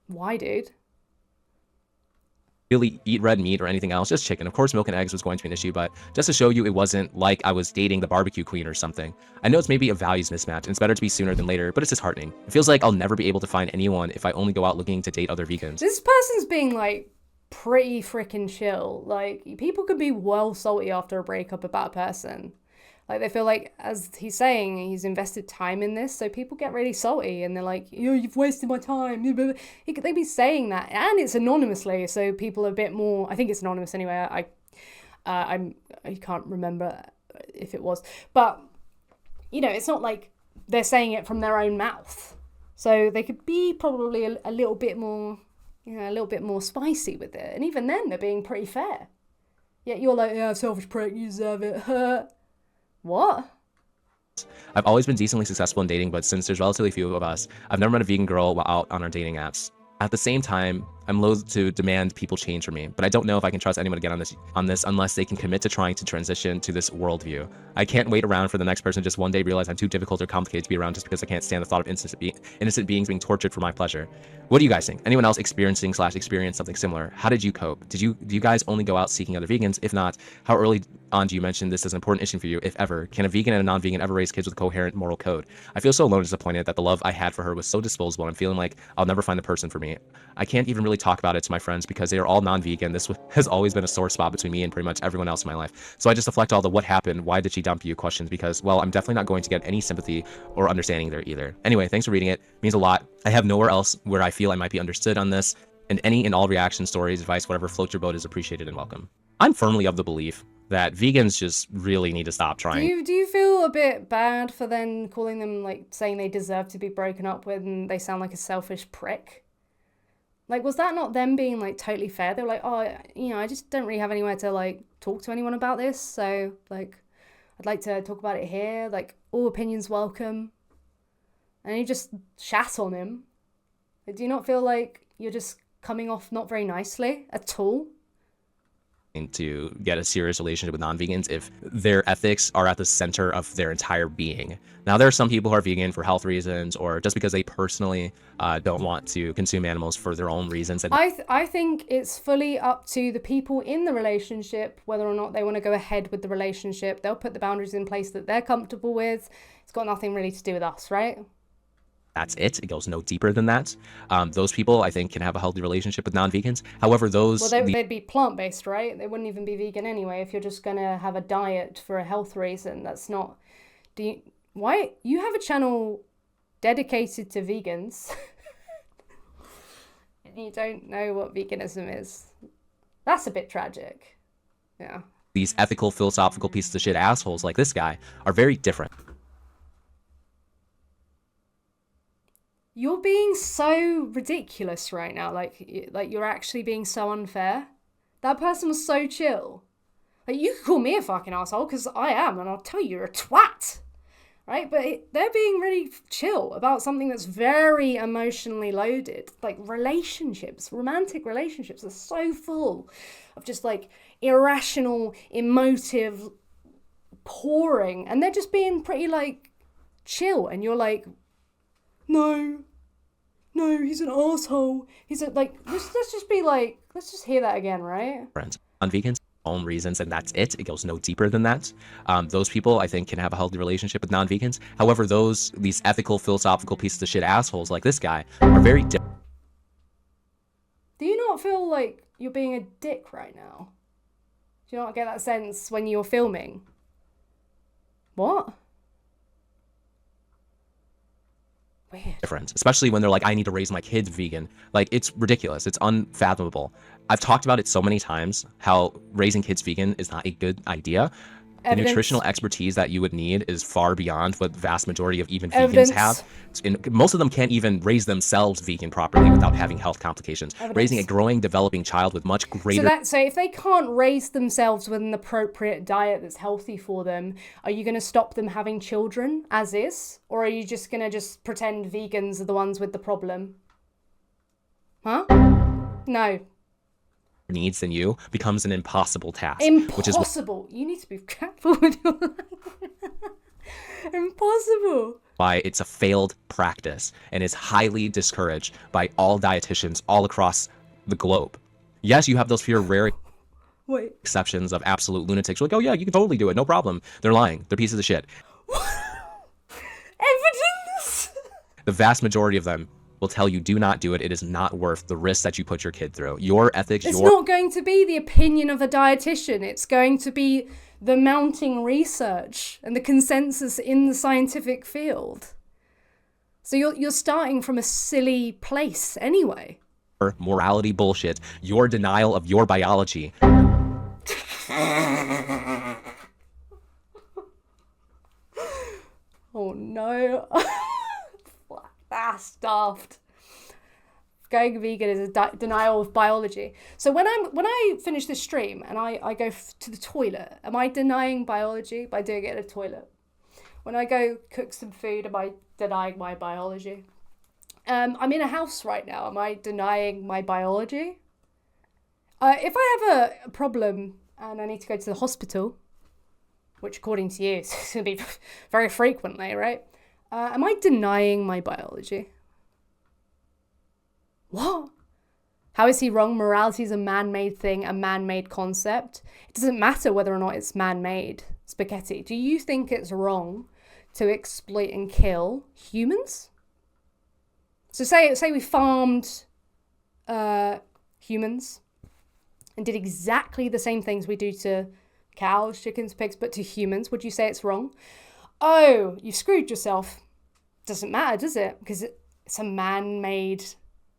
Why, dude? Really eat red meat or anything else, just chicken. Of course, milk and eggs was going to be an issue, but just to show you it wasn't like I was dating the barbecue queen or something. I know it's maybe a values mismatch, and it's better to be sooner than later, but it's disheartening. It feels like I'll never be able to find anyone if I only go out looking to date other vegans. This person's being, like, pretty freaking chill. Like, people could be well salty after a breakup about a person. Like, they feel like, as he's saying, he's invested time in this, so people get really salty, and they're like, you've wasted my time. They'd be saying that, and it's anonymously, so people are a bit more... I think it's anonymous anyway. I can't remember if it was. But, you know, it's not like they're saying it from their own mouth. So they could be probably a little bit more, you know, a little bit more spicy with it. And even then, they're being pretty fair. Yet you're like, yeah, selfish prick, you deserve it. What? I've always been decently successful in dating, but since there's relatively few of us, I've never met a vegan girl while out on our dating apps. At the same time, I'm loath to demand people change for me, but I don't know if I can trust anyone again on this unless they can commit to trying to transition to this worldview. I can't wait around for the next person to just one day realize I'm too difficult or complicated to be around just because I can't stand the thought of innocent beings being tortured for my pleasure. What do you guys think? Anyone else experienced something similar? How did you cope? Do you guys only go out seeking other vegans? If not, how early on do you mention this as an important issue for you, if ever? Can a vegan and a non-vegan ever raise kids with a coherent moral code? I feel so alone and disappointed that the love I had for her was so disposable, and I'm feeling like I'll never find the person for me. I can't even really talk about it to my friends because they are all non-vegan. This has always been a sore spot between me and pretty much everyone else in my life. So I just deflect all the what happened, why did she dump you questions because, well, I'm definitely not going to get any sympathy or understanding there either. Anyway, thanks for reading it. It means a lot. I have nowhere else where I feel I might be understood on this, and any and all reactions, stories, advice, whatever floats your boat is appreciated and welcome. I'm firmly of the belief that vegans just really need to stop trying. Do you feel a bit bad for then calling them, like, saying they deserve to be broken up with and they sound like a selfish prick? Like, was that not them being, like, totally fair? They were like, oh, you know, I just don't really have anywhere to, like, talk to anyone about this, so, like, I'd like to talk about it here. Like, all opinions welcome. And you just shat on him. Do you not feel like you're just coming off not very nicely at all? To get a serious relationship with non-vegans if their ethics are at the center of their entire being. Now, there are some people who are vegan for health reasons or just because they personally don't want to consume animals for their own reasons. And I think it's fully up to the people in the relationship whether or not they want to go ahead with the relationship. They'll put the boundaries in place that they're comfortable with. It's got nothing really to do with us, right? That's it. It goes no deeper than that. Those people, I think, can have a healthy relationship with non-vegans. However, they'd be plant-based, right? They wouldn't even be vegan anyway if you're just going to have a diet for a health reason. That's not... Why? You have a channel dedicated to vegans and you don't know what veganism is. That's a bit tragic. Yeah. These ethical, philosophical pieces of shit assholes like this guy are very different. You're being so ridiculous right now. Like you're actually being so unfair. That person was so chill. Like, you could call me a fucking asshole because I am, and I'll tell you, you're a twat. Right? But they're being really chill about something that's very emotionally loaded. Like, relationships, romantic relationships are so full of just, like, irrational, emotive pouring. And they're just being pretty, like, chill. And you're like, no, no, he's an asshole. He's a, like, let's just be like, let's just hear that again, right? Friends. Non-vegans, own reasons, and that's it. It goes no deeper than that. Those people, I think, can have a healthy relationship with non-vegans. However, these ethical, philosophical pieces of shit assholes like this guy are very different. Do you not feel like you're being a dick right now? Do you not get that sense when you're filming? What? Weird. Different, especially when they're like, I need to raise my kids vegan. Like, it's ridiculous. It's unfathomable. I've talked about it so many times, how raising kids vegan is not a good idea. The nutritional expertise that you would need is far beyond what the vast majority of even vegans have. And most of them can't even raise themselves vegan properly without having health complications. Raising a growing, developing child with much greater... So if they can't raise themselves with an appropriate diet that's healthy for them, are you going to stop them having children as is? Or are you just going to just pretend vegans are the ones with the problem? Huh? No. needs than you becomes an impossible task. Impossible. You need to be careful with your Impossible. Why it's a failed practice and is highly discouraged by all dietitians all across the globe. Yes, you have those few rare exceptions of absolute lunatics. You're like, oh yeah, you can totally do it, no problem. They're lying. They're pieces of shit. Evidence. The vast majority of them will tell you, do not do it. It is not worth the risk that you put your kid through. Your ethics, it's not going to be the opinion of a dietitian. It's going to be the mounting research and the consensus in the scientific field. So you're starting from a silly place anyway. Morality bullshit, your denial of your biology. Oh no. That's daft. Going vegan is a denial of biology. So when I finish this stream and I go to the toilet, am I denying biology by doing it in a toilet? When I go cook some food, am I denying my biology? I'm in a house right now. Am I denying my biology? If I have a problem and I need to go to the hospital, which according to you is going to be very frequently, right? Am I denying my biology? What? How is he wrong? Morality is a man-made thing, a man-made concept. It doesn't matter whether or not it's man-made. Spaghetti. Do you think it's wrong to exploit and kill humans? So say we farmed humans and did exactly the same things we do to cows, chickens, pigs, but to humans. Would you say it's wrong? Oh, you screwed yourself. Doesn't matter, does it? Because it's a man-made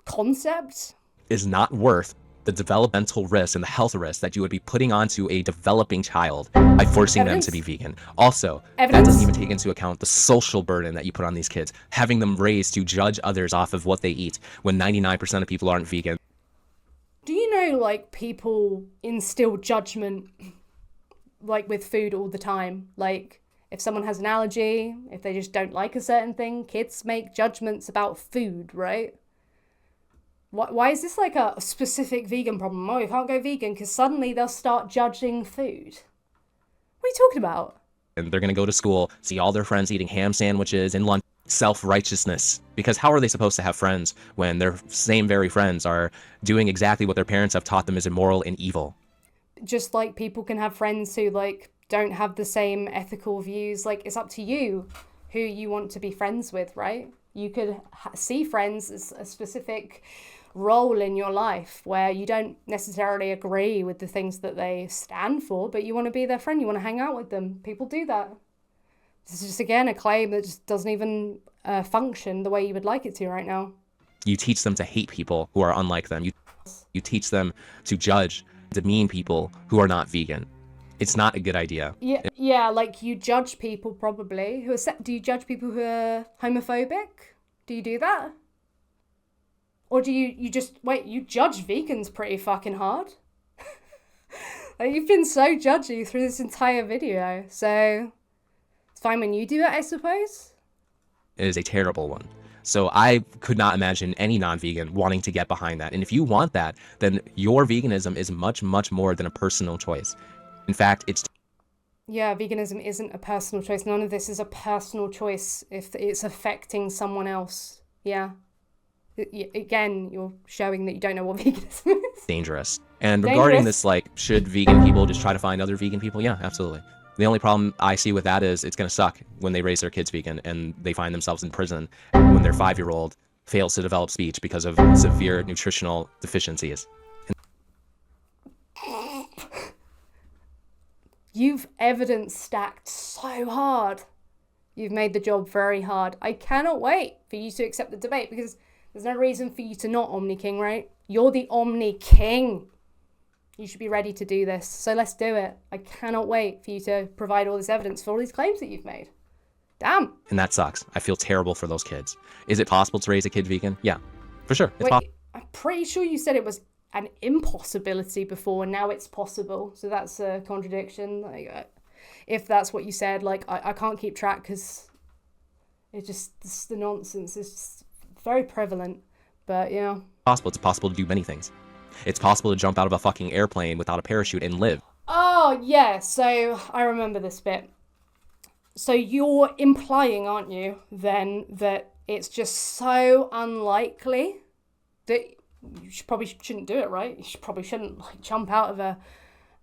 concept. Is not worth the developmental risk and the health risk that you would be putting onto a developing child by forcing them to be vegan. Also, that doesn't even take into account the social burden that you put on these kids, having them raised to judge others off of what they eat when 99% of people aren't vegan. Do you know, like, people instill judgment, like, with food all the time? Like, if someone has an allergy, if they just don't like a certain thing, kids make judgments about food, right? Why is this like a specific vegan problem? Oh, you can't go vegan because suddenly they'll start judging food. What are you talking about? And they're going to go to school, see all their friends eating ham sandwiches and lunch. Self-righteousness. Because how are they supposed to have friends when their same very friends are doing exactly what their parents have taught them is immoral and evil? Just like people can have friends who like don't have the same ethical views. Like, it's up to you who you want to be friends with, right? You could see friends as a specific role in your life where you don't necessarily agree with the things that they stand for, but you want to be their friend, you want to hang out with them. People do that. This is just, again, a claim that just doesn't even function the way you would like it to right now. You teach them to hate people who are unlike them. You teach them to judge, demean people who are not vegan. It's not a good idea. Yeah, like you judge people probably who are... Do you judge people who are homophobic? Do you do that? Or do you just... Wait, you judge vegans pretty fucking hard. Like, you've been so judgy through this entire video, so it's fine when you do it, I suppose. It is a terrible one. So I could not imagine any non-vegan wanting to get behind that. And if you want that, then your veganism is much, much more than a personal choice. In fact, it's... Yeah, veganism isn't a personal choice. None of this is a personal choice if it's affecting someone else. Yeah. Again, you're showing that you don't know what veganism is. Dangerous. And regarding this, like, should vegan people just try to find other vegan people? Yeah, absolutely. The only problem I see with that is it's going to suck when they raise their kids vegan and they find themselves in prison when their 5-year-old fails to develop speech because of severe nutritional deficiencies. You've evidence stacked so hard. You've made the job very hard. I cannot wait for you to accept the debate because there's no reason for you to not Omniking, right? You're the Omniking. You should be ready to do this. So let's do it. I cannot wait for you to provide all this evidence for all these claims that you've made. Damn. And that sucks. I feel terrible for those kids. Is it possible to raise a kid vegan? Yeah, for sure. Wait, I'm pretty sure you said it was an impossibility before, and now it's possible. So that's a contradiction. Like, if that's what you said, like, I can't keep track because the nonsense is just very prevalent. But, you know. It's possible to do many things. It's possible to jump out of a fucking airplane without a parachute and live. Oh, yeah. So I remember this bit. So you're implying, aren't you, then, that it's just so unlikely that you probably shouldn't do it, right? You probably shouldn't, like, jump out of a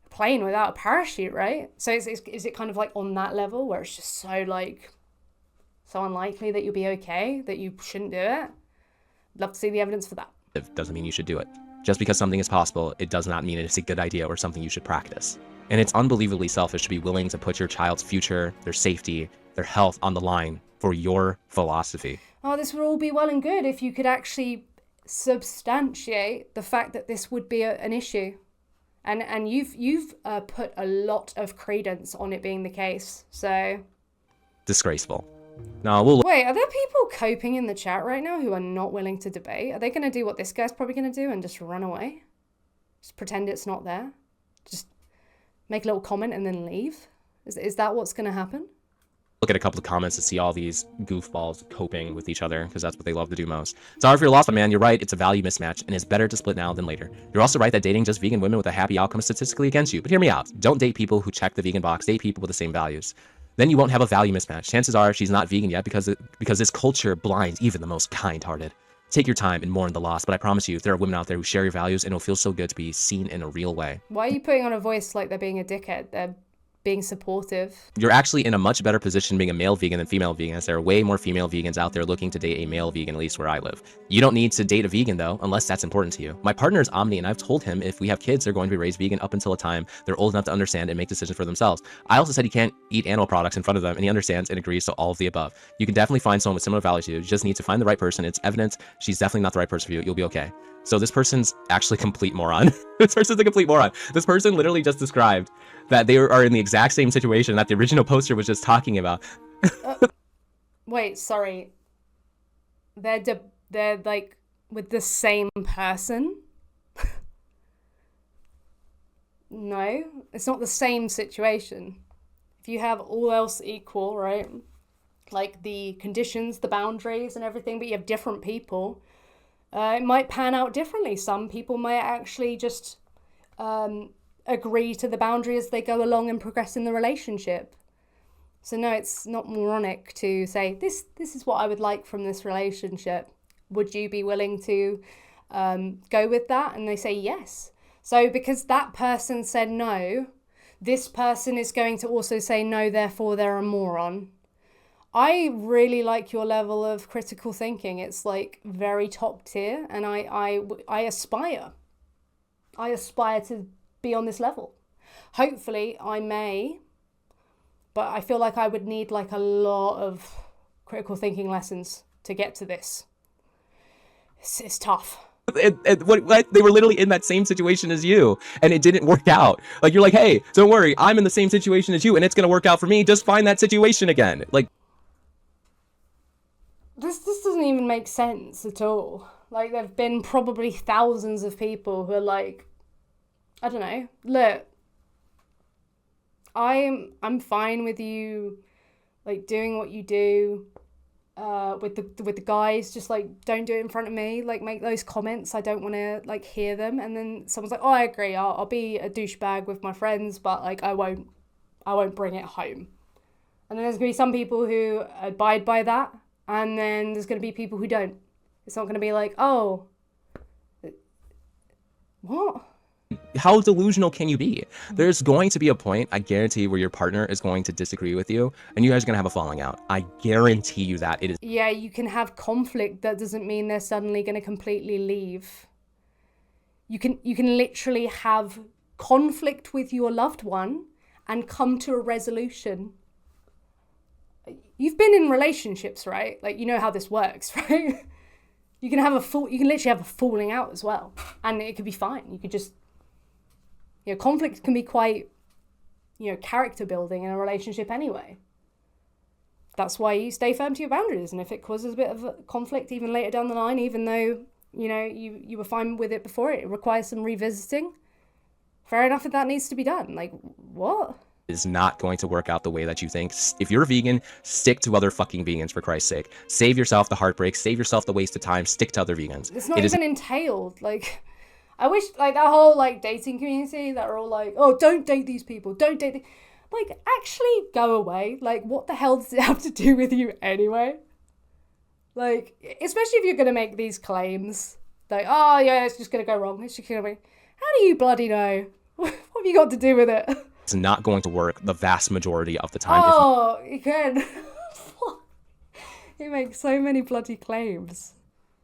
plane without a parachute, right? So is it kind of like on that level where it's just so, like, so unlikely that you'll be okay, that you shouldn't do it? Love to see the evidence for that. It doesn't mean you should do it. Just because something is possible, it does not mean it's a good idea or something you should practice. And it's unbelievably selfish to be willing to put your child's future, their safety, their health on the line for your philosophy. Oh, this would all be well and good if you could actually substantiate the fact that this would be an issue. And you've put a lot of credence on it being the case, so... Disgraceful. No, we'll... Wait, are there people coping in the chat right now who are not willing to debate? Are they going to do what this guy's probably going to do and just run away? Just pretend it's not there? Just make a little comment and then leave? Is that what's going to happen? Look at a couple of comments to see all these goofballs coping with each other, because that's what they love to do most. Sorry for your loss, my man. You're right. It's a value mismatch, and it's better to split now than later. You're also right that dating just vegan women with a happy outcome is statistically against you. But hear me out. Don't date people who check the vegan box. Date people with the same values. Then you won't have a value mismatch. Chances are she's not vegan yet because this culture blinds even the most kind-hearted. Take your time and mourn the loss, but I promise you, there are women out there who share your values, and it'll feel so good to be seen in a real way. Why are you putting on a voice like they're being a dickhead? They're being supportive. You're actually in a much better position being a male vegan than female vegan, as there are way more female vegans out there looking to date a male vegan, at least where I live. You don't need to date a vegan though, unless that's important to you. My partner is Omni, and I've told him if we have kids, they're going to be raised vegan up until a time they're old enough to understand and make decisions for themselves. I also said he can't eat animal products in front of them, and he understands and agrees to all of the above. You can definitely find someone with similar values to you. You just need to find the right person. It's evident she's definitely not the right person for you. You'll be okay. So this person's actually a complete moron. This person's a complete moron. This person literally just described that they are in the exact same situation that the original poster was just talking about. Wait, sorry. They're like with the same person? No, it's not the same situation. If you have all else equal, right? Like the conditions, the boundaries and everything, but you have different people, it might pan out differently. Some people might actually just agree to the boundary as they go along and progress in the relationship. So no, it's not moronic to say, this is what I would like from this relationship. Would you be willing to go with that? And they say yes. So because that person said no, this person is going to also say no, therefore they're a moron. I really like your level of critical thinking. It's like very top tier, and I aspire. I aspire to be on this level. Hopefully I may, but I feel like I would need like a lot of critical thinking lessons to get to this. It's tough. What they were literally in that same situation as you, and it didn't work out. Like, you're like, hey, don't worry, I'm in the same situation as you, and it's gonna work out for me. Just find that situation again. Like, this doesn't even make sense at all. Like, there've been probably thousands of people who are like, I don't know, look, I'm fine with you, like, doing what you do with the guys. Just like, don't do it in front of me. Like, make those comments. I don't want to like hear them. And then someone's like, oh, I agree. I'll be a douchebag with my friends, but like I won't bring it home. And then there's gonna be some people who abide by that, and then there's gonna be people who don't. It's not going to be like, oh, what? How delusional can you be? There's going to be a point, I guarantee, where your partner is going to disagree with you and you guys are going to have a falling out. I guarantee you that. It is. Yeah, you can have conflict. That doesn't mean they're suddenly going to completely leave. You can literally have conflict with your loved one and come to a resolution. You've been in relationships, right? Like, you know how this works, right? You can literally have a falling out as well, and it could be fine. You could just, conflict can be quite, character building in a relationship anyway. That's why you stay firm to your boundaries, and if it causes a bit of a conflict even later down the line, even though, you were fine with it before, it requires some revisiting, fair enough if that needs to be done. Like, what? Is not going to work out the way that you think. If you're a vegan, stick to other fucking vegans, for Christ's sake. Save yourself the heartbreak, save yourself the waste of time, stick to other vegans. It's not even entailed. Like, I wish, like, that whole, like, dating community that are all like, oh, don't date these people, don't date like, actually go away. Like, what the hell does it have to do with you anyway? Like, especially if you're going to make these claims. Like, oh, yeah, it's just going to go wrong. It's just going to be, how do you bloody know? What have you got to do with it? It's not going to work the vast majority of the time. Oh, you can. You make so many bloody claims.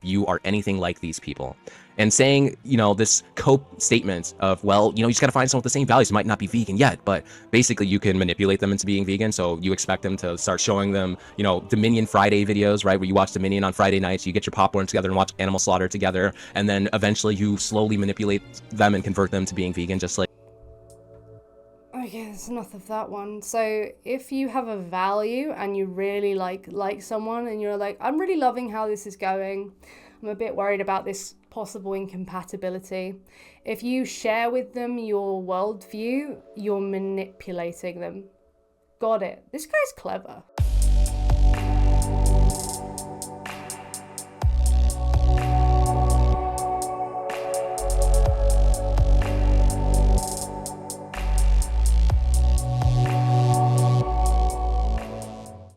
You are anything like these people. And saying, this cope statement of, well, you just got to find someone with the same values who might not be vegan yet, but basically you can manipulate them into being vegan. So you expect them to start showing them, Dominion Friday videos, right? Where you watch Dominion on Friday nights, you get your popcorn together and watch Animal Slaughter together. And then eventually you slowly manipulate them and convert them to being vegan, just like. Okay, there's enough of that one. So if you have a value and you really like someone and you're like, I'm really loving how this is going, I'm a bit worried about this possible incompatibility. If you share with them your worldview, you're manipulating them. Got it. This guy's clever.